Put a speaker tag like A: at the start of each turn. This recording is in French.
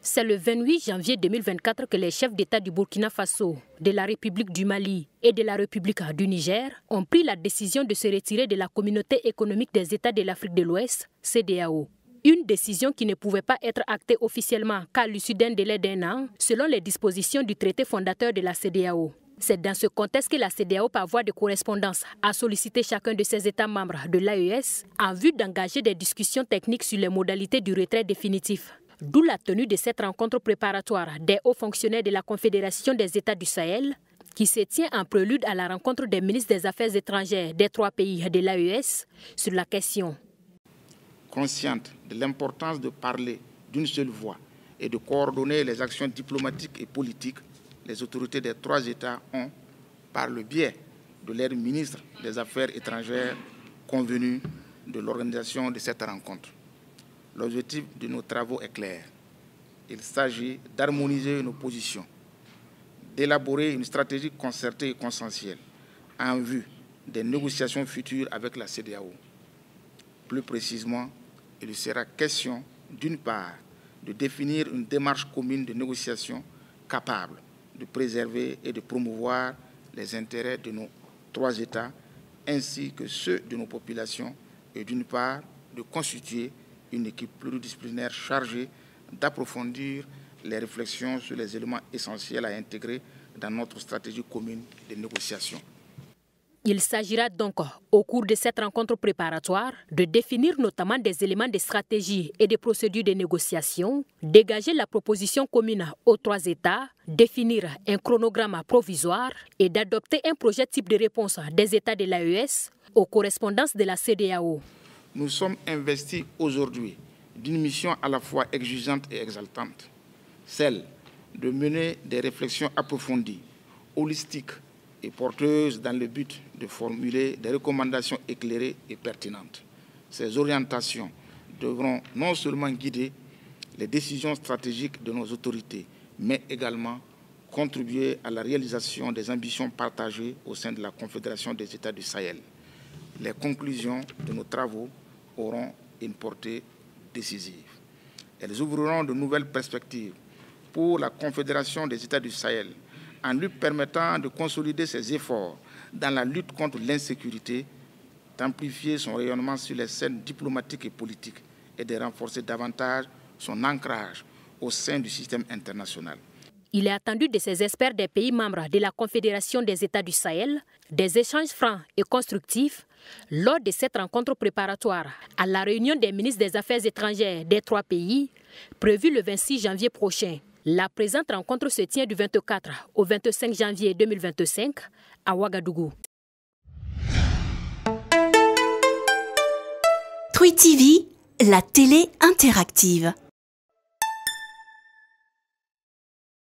A: C'est le 28 janvier 2024 que les chefs d'État du Burkina Faso, de la République du Mali et de la République du Niger ont pris la décision de se retirer de la Communauté économique des États de l'Afrique de l'Ouest, CEDEAO. Une décision qui ne pouvait pas être actée officiellement qu'à l'issue d'un délai d'1 an, selon les dispositions du traité fondateur de la CEDEAO. C'est dans ce contexte que la CEDEAO, par voie de correspondance, a sollicité chacun de ses États membres de l'AES en vue d'engager des discussions techniques sur les modalités du retrait définitif. D'où la tenue de cette rencontre préparatoire des hauts fonctionnaires de la Confédération des États du Sahel, qui se tient en prélude à la rencontre des ministres des Affaires étrangères des 3 pays de l'AES sur la question.
B: Consciente de l'importance de parler d'une seule voix et de coordonner les actions diplomatiques et politiques, les autorités des 3 États ont, par le biais de leur ministre des Affaires étrangères, convenu de l'organisation de cette rencontre. L'objectif de nos travaux est clair. Il s'agit d'harmoniser nos positions, d'élaborer une stratégie concertée et consensuelle en vue des négociations futures avec la CEDEAO. Plus précisément, il sera question, d'une part, de définir une démarche commune de négociation capable de préserver et de promouvoir les intérêts de nos 3 États ainsi que ceux de nos populations et, d'une part, de constituer une équipe pluridisciplinaire chargée d'approfondir les réflexions sur les éléments essentiels à intégrer dans notre stratégie commune de négociation.
A: Il s'agira donc, au cours de cette rencontre préparatoire, de définir notamment des éléments de stratégie et de procédures de négociation, dégager la proposition commune aux 3 États, définir un chronogramme provisoire et d'adopter un projet type de réponse des États de l'AES aux correspondances de la CEDEAO.
B: Nous sommes investis aujourd'hui d'une mission à la fois exigeante et exaltante, celle de mener des réflexions approfondies, holistiques et porteuses dans le but de formuler des recommandations éclairées et pertinentes. Ces orientations devront non seulement guider les décisions stratégiques de nos autorités, mais également contribuer à la réalisation des ambitions partagées au sein de la Confédération des États du Sahel. Les conclusions de nos travaux auront une portée décisive. Elles ouvriront de nouvelles perspectives pour la Confédération des États du Sahel en lui permettant de consolider ses efforts dans la lutte contre l'insécurité, d'amplifier son rayonnement sur les scènes diplomatiques et politiques et de renforcer davantage son ancrage au sein du système international.
A: Il est attendu de ces experts des pays membres de la Confédération des États du Sahel des échanges francs et constructifs lors de cette rencontre préparatoire à la réunion des ministres des Affaires étrangères des 3 pays prévue le 26 janvier prochain. La présente rencontre se tient du 24 au 25 janvier 2025 à Ouagadougou.
C: Twi TV, la télé interactive.